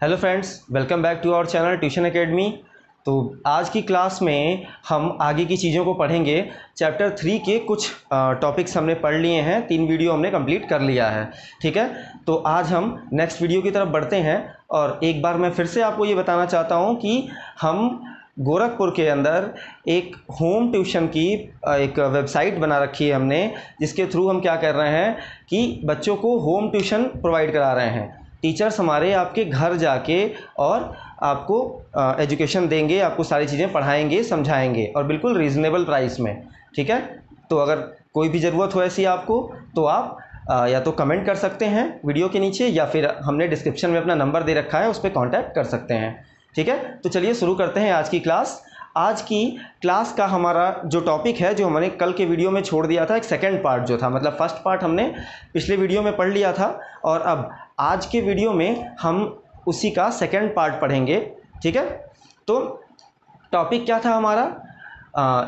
Hello friends, welcome back to our channel tuition academy. तो आज की क्लास में हम आगे की चीज़ों को पढ़ेंगे। चैप्टर 3 के कुछ टॉपिक्स हमने पढ़ लिए हैं, 3 वीडियो हमने कंप्लीट कर लिया है। ठीक है, तो आज हम नेक्स्ट वीडियो की तरफ बढ़ते हैं। और एक बार मैं फिर से आपको ये बताना चाहता हूँ कि हम गोरखपुर के अंदर एक होम ट्यूशन की एक वेबसाइट बना रखी है हमने, जिसके थ्रू हम क्या कर रहे हैं कि बच्चों को होम ट्यूशन प्रोवाइड करा रहे हैं। टीचर्स हमारे आपके घर जाके और आपको एजुकेशन देंगे, आपको सारी चीज़ें पढ़ाएंगे, समझाएंगे और बिल्कुल रीज़नेबल प्राइस में। ठीक है, तो अगर कोई भी ज़रूरत हो ऐसी आपको, तो आप या तो कमेंट कर सकते हैं वीडियो के नीचे, या फिर हमने डिस्क्रिप्शन में अपना नंबर दे रखा है, उस पर कॉन्टैक्ट कर सकते हैं। ठीक है, तो चलिए शुरू करते हैं आज की क्लास। आज की क्लास का हमारा जो टॉपिक है, जो हमने कल के वीडियो में छोड़ दिया था, एक सेकंड पार्ट जो था, मतलब फर्स्ट पार्ट हमने पिछले वीडियो में पढ़ लिया था, और अब आज के वीडियो में हम उसी का सेकंड पार्ट पढ़ेंगे। ठीक है, तो टॉपिक क्या था हमारा?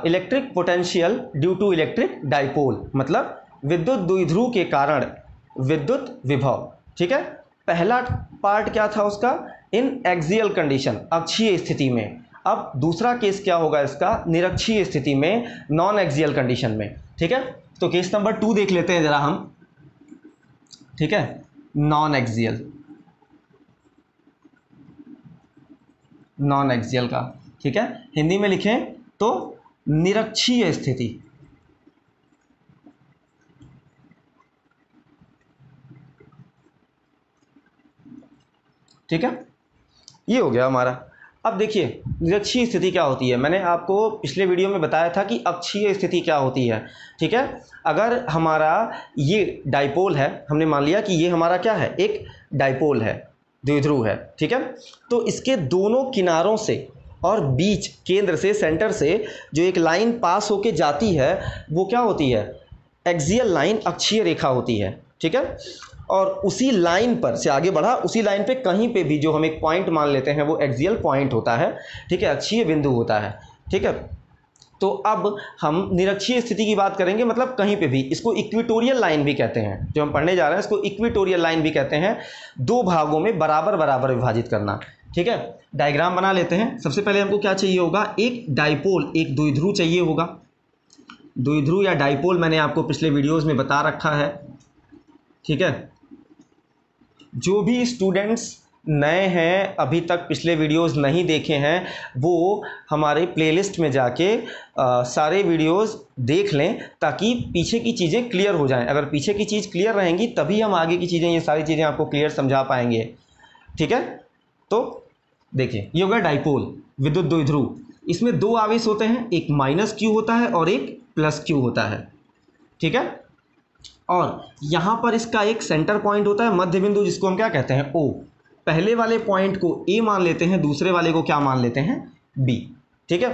Electric potential due to electric dipole, मतलब विद्युत द्विध्रुव के कारण विद्युत विभव। ठीक है, पहला पार्ट क्या था उसका? इन एक्सियल कंडीशन, अक्षीय स्थिति में। अब दूसरा केस क्या होगा इसका? निरक्षीय स्थिति में, नॉन एक्सियल कंडीशन में। ठीक है, तो केस नंबर 2 देख लेते हैं जरा हम। ठीक है, नॉन एक्सियल का। ठीक है, हिंदी में लिखें तो निरक्षीय स्थिति। ठीक है, ये हो गया हमारा। अब देखिए निरक्षीय स्थिति क्या होती है। मैंने आपको पिछले वीडियो में बताया था कि अक्षीय स्थिति क्या होती है। ठीक है, अगर हमारा ये डाइपोल है, हमने मान लिया कि ये हमारा क्या है, एक डाइपोल है, द्विध्रुव है। ठीक है, तो इसके दोनों किनारों से और बीच, केंद्र से, सेंटर से जो एक लाइन पास होके जाती है, वो क्या होती है? एक्सियल लाइन, अक्षीय रेखा होती है। ठीक है, और उसी लाइन पर से आगे बढ़ा, उसी लाइन पे कहीं पे भी जो हम एक पॉइंट मान लेते हैं, वो एक्सियल पॉइंट होता है। ठीक है, अक्षीय बिंदु होता है। ठीक है, तो अब हम निरक्षीय स्थिति की बात करेंगे, मतलब कहीं पे भी। इसको इक्वेटोरियल लाइन भी कहते हैं, जो हम पढ़ने जा रहे हैं इसको इक्वेटोरियल लाइन भी कहते हैं। दो भागों में बराबर बराबर विभाजित करना। ठीक है, डायग्राम बना लेते हैं। सबसे पहले हमको क्या चाहिए होगा? एक डाइपोल, एक द्विध्रुव चाहिए होगा। द्विध्रुव या डाइपोल मैंने आपको पिछले वीडियोज़ में बता रखा है। ठीक है, जो भी स्टूडेंट्स नए हैं, अभी तक पिछले वीडियोस नहीं देखे हैं, वो हमारे प्लेलिस्ट में जाके सारे वीडियोस देख लें, ताकि पीछे की चीज़ें क्लियर हो जाएं। अगर पीछे की चीज़ क्लियर रहेंगी तभी हम आगे की चीज़ें, ये सारी चीज़ें आपको क्लियर समझा पाएंगे। ठीक है, तो देखिए ये होगा डाइपोल, विद्युत द्विध्रुव। इसमें दो आवेश होते हैं, एक माइनस क्यू होता है और एक प्लस क्यू होता है। ठीक है, और यहाँ पर इसका एक सेंटर पॉइंट होता है, मध्य बिंदु, जिसको हम क्या कहते हैं? ओ। पहले वाले पॉइंट को ए मान लेते हैं, दूसरे वाले को क्या मान लेते हैं? बी। ठीक है,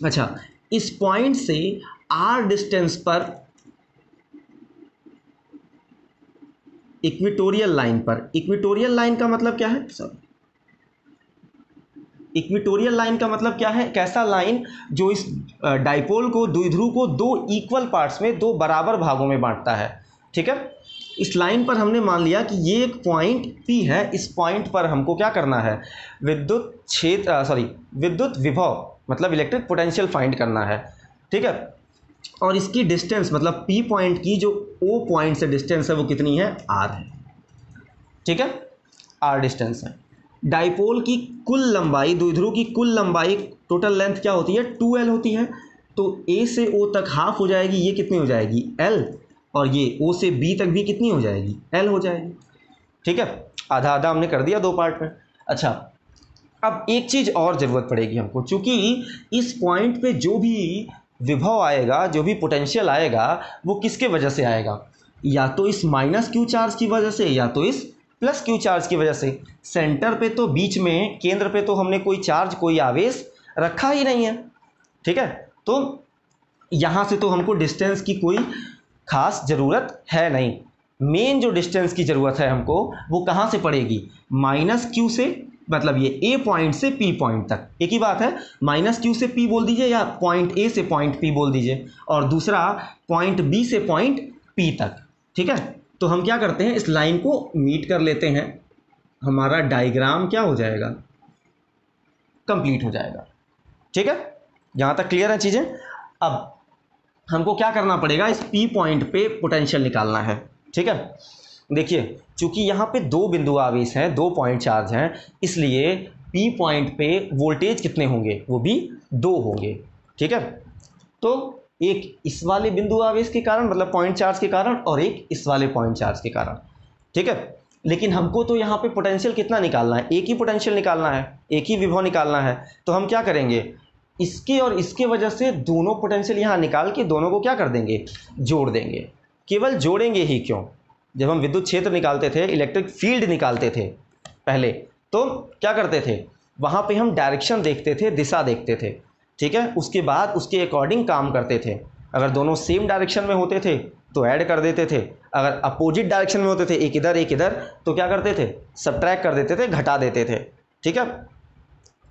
अच्छा, इस पॉइंट से आर डिस्टेंस पर इक्वेटोरियल लाइन पर, इक्वेटोरियल लाइन का मतलब क्या है? इक्वेटोरियल लाइन का मतलब क्या है? कैसा लाइन जो इस डाइपोल को, द्विध्रुव को, दो इक्वल पार्ट्स में, दो बराबर भागों में बांटता है। ठीक है, इस लाइन पर हमने मान लिया कि ये एक पॉइंट P है। इस पॉइंट पर हमको क्या करना है? विद्युत विभव, मतलब इलेक्ट्रिक पोटेंशियल फाइंड करना है। ठीक है, और इसकी डिस्टेंस, मतलब P पॉइंट की जो O पॉइंट से डिस्टेंस है, वो कितनी है? R है। ठीक है, R डिस्टेंस है। डाइपोल की कुल लंबाई, द्विध्रुव की कुल लंबाई, टोटल लेंथ क्या होती है? 2L होती है। तो A से O तक हाफ हो जाएगी, ये कितनी हो जाएगी? L। और ये O से B तक भी कितनी हो जाएगी? L हो जाएगी। ठीक है, आधा आधा हमने कर दिया दो पार्ट में। अच्छा, अब एक चीज़ और ज़रूरत पड़ेगी हमको, चूँकि इस पॉइंट पे जो भी विभव आएगा, जो भी पोटेंशियल आएगा, वो किसके वजह से आएगा? या तो इस माइनस क्यू चार्ज की वजह से, या तो इस प्लस क्यू चार्ज की वजह से। सेंटर पे तो, बीच में, केंद्र पे तो हमने कोई चार्ज, कोई आवेश रखा ही नहीं है। ठीक है, तो यहाँ से तो हमको डिस्टेंस की कोई खास ज़रूरत है नहीं। मेन जो डिस्टेंस की ज़रूरत है हमको, वो कहाँ से पड़ेगी? माइनस क्यू से, मतलब ये ए पॉइंट से पी पॉइंट तक, एक ही बात है। माइनस क्यू से पी बोल दीजिए, या पॉइंट ए से पॉइंट पी बोल दीजिए, और दूसरा पॉइंट बी से पॉइंट पी तक। ठीक है, तो हम क्या करते हैं, इस लाइन को मीट कर लेते हैं। हमारा डायग्राम क्या हो जाएगा, कंप्लीट हो जाएगा। ठीक है, यहाँ तक क्लियर है चीज़ें। अब हमको क्या करना पड़ेगा, इस P पॉइंट पे पोटेंशियल निकालना है। ठीक है, देखिए चूंकि यहाँ पे दो बिंदु आवेश हैं, 2 पॉइंट चार्ज हैं, इसलिए P पॉइंट पे वोल्टेज कितने होंगे, वो भी 2 होंगे। ठीक है, तो एक इस वाले बिंदु आवेश के कारण मतलब पॉइंट चार्ज के कारण, और एक इस वाले पॉइंट चार्ज के कारण। ठीक है, लेकिन हमको तो यहाँ पे पोटेंशियल कितना निकालना है, एक ही पोटेंशियल निकालना है, एक ही विभव निकालना है। तो हम क्या करेंगे, इसके और इसके वजह से दोनों पोटेंशियल यहाँ निकाल के दोनों को क्या कर देंगे, जोड़ देंगे। केवल जोड़ेंगे ही क्यों, जब हम विद्युत क्षेत्र निकालते थे, इलेक्ट्रिक फील्ड निकालते थे पहले, तो क्या करते थे, वहाँ पे हम डायरेक्शन देखते थे, दिशा देखते थे। ठीक है, उसके बाद उसके अकॉर्डिंग काम करते थे। अगर दोनों सेम डायरेक्शन में होते थे तो ऐड कर देते थे, अगर अपोजिट डायरेक्शन में होते थे, एक इधर तो क्या करते थे, सब्ट्रैक्ट कर देते थे, घटा देते थे। ठीक है,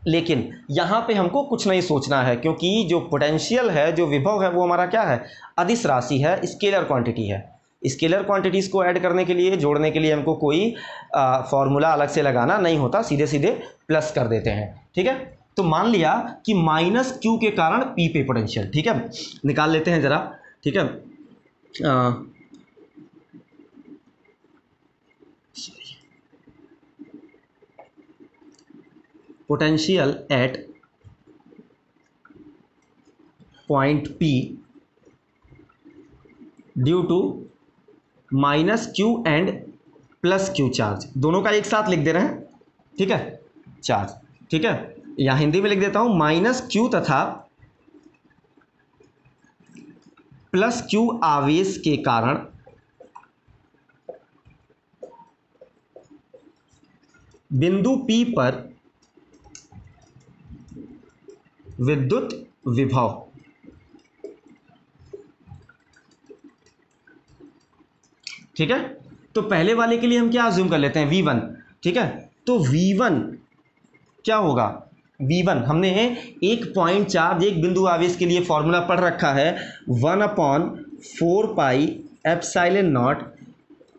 लेकिन यहाँ पे हमको कुछ नहीं सोचना है, क्योंकि जो पोटेंशियल है, जो विभव है, वो हमारा क्या है, अदिश राशि है, स्केलर क्वांटिटी है। स्केलर क्वांटिटीज़ को ऐड करने के लिए, जोड़ने के लिए हमको कोई फॉर्मूला अलग से लगाना नहीं होता, सीधे सीधे प्लस कर देते हैं। ठीक है, तो मान लिया कि -q के कारण P पे पोटेंशियल। ठीक है, निकाल लेते हैं ज़रा। ठीक है, potential at point P due to -q and +q charge, दोनों का एक साथ लिख दे रहे हैं। ठीक है, चार्ज। ठीक है, यहाँ हिंदी में लिख देता हूँ, -q तथा +q आवेश के कारण बिंदु P पर विद्युत विभव। ठीक है, तो पहले वाले के लिए हम क्या अज्यूम कर लेते हैं, V1। ठीक है, तो V1 क्या होगा, V1 हमने एक पॉइंट चार्ज, एक बिंदु आवेश के लिए फॉर्मूला पढ़ रखा है, 1/4 पाई एप्सिलॉन नॉट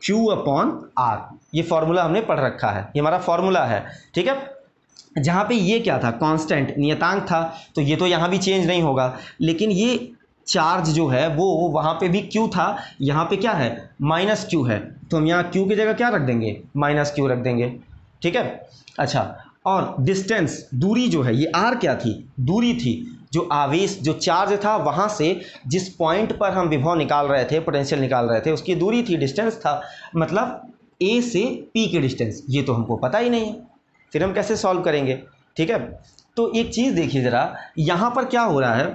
Q/R। ये फॉर्मूला हमने पढ़ रखा है, ये हमारा फॉर्मूला है। ठीक है, जहाँ पे ये क्या था, कांस्टेंट नियतांक था, तो ये तो यहाँ भी चेंज नहीं होगा। लेकिन ये चार्ज जो है वो वहाँ पे भी Q था, यहाँ पे क्या है, -q है, तो हम यहाँ Q की जगह क्या रख देंगे, -q रख देंगे। ठीक है, अच्छा, और डिस्टेंस, दूरी जो है, ये R क्या थी, दूरी थी, जो आवेश, जो चार्ज था, वहाँ से जिस पॉइंट पर हम विभव निकाल रहे थे, पोटेंशियल निकाल रहे थे, उसकी दूरी थी, डिस्टेंस था, मतलब A से P की डिस्टेंस। ये तो हमको पता ही नहीं है, फिर हम कैसे सॉल्व करेंगे। ठीक है, तो एक चीज़ देखिए ज़रा, यहाँ पर क्या हो रहा है,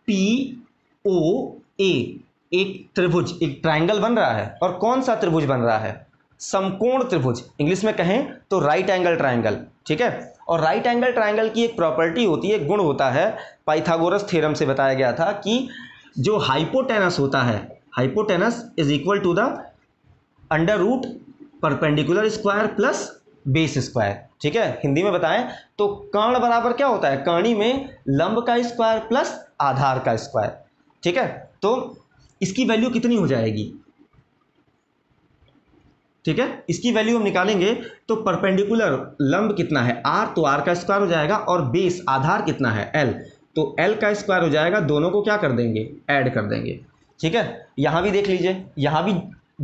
POA एक त्रिभुज, एक ट्रायंगल बन रहा है, और कौन सा त्रिभुज बन रहा है, समकोण त्रिभुज, इंग्लिश में कहें तो राइट एंगल ट्रायंगल। ठीक है, और राइट एंगल ट्रायंगल की एक प्रॉपर्टी होती है, गुण होता है, पाइथागोरस थ्योरम से बताया गया था कि जो हाइपोटेनस होता है, hypotenuse is equal to the √ perpendicular square plus base square. ठीक है, हिंदी में बताएं तो कर्ण बराबर क्या होता है, कर्णी में लंब का स्क्वायर प्लस आधार का स्क्वायर। ठीक है, तो इसकी वैल्यू कितनी हो जाएगी, ठीक है, इसकी वैल्यू हम निकालेंगे तो परपेंडिकुलर लंब कितना है r, तो r का स्क्वायर हो जाएगा, और बेस आधार कितना है l, तो l का स्क्वायर हो जाएगा। दोनों को क्या कर देंगे, ऐड कर देंगे। ठीक है, यहाँ भी देख लीजिए, यहाँ भी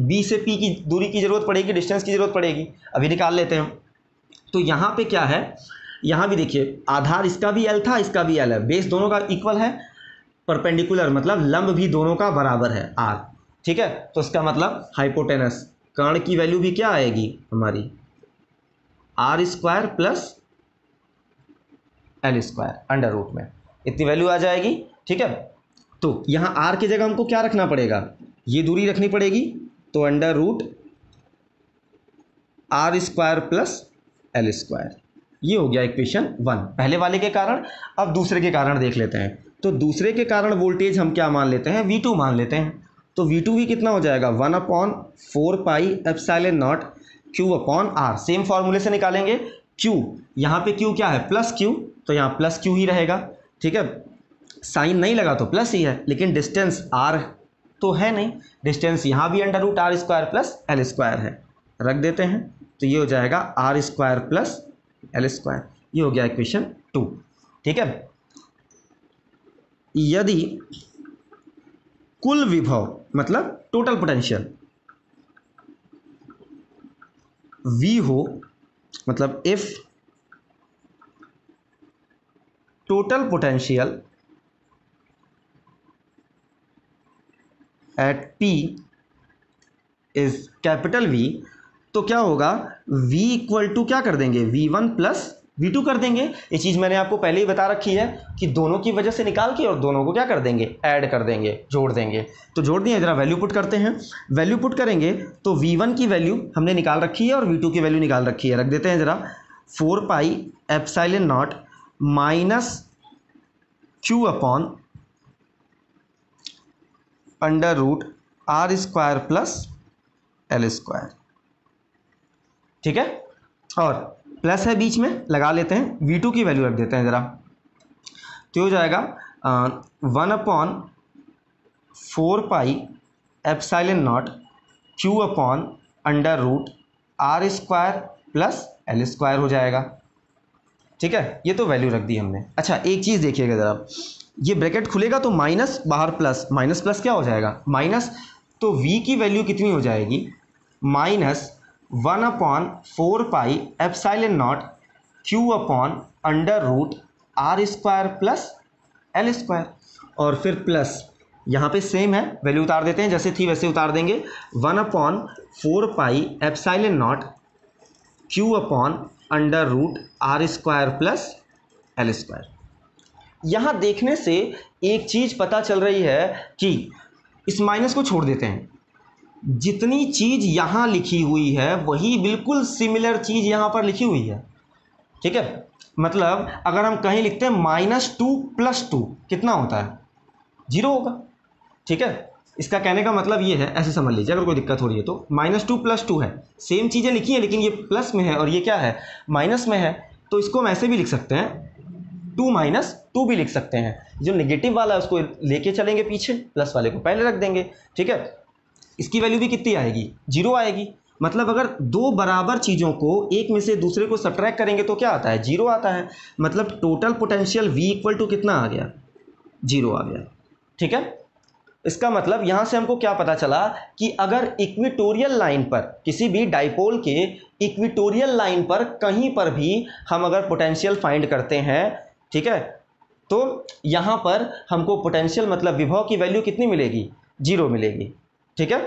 B से P की दूरी की जरूरत पड़ेगी, डिस्टेंस की जरूरत पड़ेगी, अभी निकाल लेते हैं। तो यहाँ पे क्या है, यहाँ भी देखिए, आधार इसका भी L था, इसका भी L है, बेस दोनों का इक्वल है, परपेंडिकुलर मतलब लंब भी दोनों का बराबर है R। ठीक है, तो इसका मतलब हाइपोटेनस, कर्ण की वैल्यू भी क्या आएगी हमारी, R² प्लस L² √ में, इतनी वैल्यू आ जाएगी। ठीक है, तो यहाँ R की जगह हमको क्या रखना पड़ेगा, ये दूरी रखनी पड़ेगी, तो √ R² प्लस L²। ये हो गया इक्वेशन 1 पहले वाले के कारण। अब दूसरे के कारण देख लेते हैं, तो दूसरे के कारण वोल्टेज हम क्या मान लेते हैं, V2 मान लेते हैं। तो V2 भी कितना हो जाएगा, 1/4 पाई एप्सिलॉन नॉट Q/R। सेम फॉर्मूले से निकालेंगे, Q, यहाँ पे Q क्या है, +Q, तो यहाँ +Q ही रहेगा। ठीक है, साइन नहीं लगा तो प्लस ही है, लेकिन डिस्टेंस R तो है नहीं, डिस्टेंस यहाँ भी √ R² प्लस L² है, रख देते हैं। तो ये हो जाएगा R square plus L square. ये हो गया इक्वेशन 2। ठीक है, यदि कुल विभव मतलब टोटल पोटेंशियल V हो, मतलब if total potential at P is capital V, तो क्या होगा, V इक्वल टू क्या कर देंगे, V1 प्लस V2 कर देंगे। ये चीज़ मैंने आपको पहले ही बता रखी है कि दोनों की वजह से निकाल के और दोनों को क्या कर देंगे, ऐड कर देंगे, जोड़ देंगे। तो जोड़ दिए, ज़रा वैल्यू पुट करते हैं। वैल्यू पुट करेंगे तो V1 की वैल्यू हमने निकाल रखी है और V2 की वैल्यू निकाल रखी है। रख देते हैं ज़रा, 4 pi epsilon naught minus Q upon under root R square plus L square. ठीक है, और प्लस है बीच में, लगा लेते हैं। V2 की वैल्यू रख देते हैं ज़रा, तो हो जाएगा 1 upon 4 pi epsilon naught Q upon under root R square plus L square हो जाएगा। ठीक है, ये तो वैल्यू रख दी हमने। अच्छा, एक चीज़ देखिएगा ज़रा, ये ब्रैकेट खुलेगा तो माइनस, बाहर प्लस, माइनस प्लस क्या हो जाएगा, माइनस। तो V की वैल्यू कितनी हो जाएगी, minus 1 upon 4 pi epsilon naught Q upon under root R square plus L square, और फिर प्लस यहाँ पे सेम है, वैल्यू उतार देते हैं, जैसे थी वैसे उतार देंगे। 1 upon 4 pi epsilon naught Q upon under root R square plus L square. यहाँ देखने से एक चीज़ पता चल रही है कि इस माइनस को छोड़ देते हैं, जितनी चीज़ यहाँ लिखी हुई है वही बिल्कुल सिमिलर चीज़ यहाँ पर लिखी हुई है। ठीक है, मतलब अगर हम कहीं लिखते हैं -2 + 2 कितना होता है, 0 होगा। ठीक है, इसका कहने का मतलब ये है, ऐसे समझ लीजिए, अगर कोई दिक्कत हो रही है तो -2 + 2 है, सेम चीज़ें लिखी हैं लेकिन ये प्लस में है और ये क्या है, माइनस में है। तो इसको हम ऐसे भी लिख सकते हैं, 2 - 2 भी लिख सकते हैं। जो नेगेटिव वाला है उसको लेके चलेंगे पीछे, प्लस वाले को पहले रख देंगे। ठीक है, इसकी वैल्यू भी कितनी आएगी, 0 आएगी। मतलब अगर दो बराबर चीज़ों को एक में से दूसरे को सब्ट्रैक्ट करेंगे तो क्या आता है, 0 आता है। मतलब total potential V equal to कितना आ गया, 0 आ गया। ठीक है, इसका मतलब यहाँ से हमको क्या पता चला कि अगर इक्वेटोरियल लाइन पर, किसी भी डाइपोल के इक्वेटोरियल लाइन पर कहीं पर भी हम अगर पोटेंशियल फाइंड करते हैं, ठीक है, तो यहाँ पर हमको पोटेंशियल मतलब विभव की वैल्यू कितनी मिलेगी, 0 मिलेगी। ठीक है।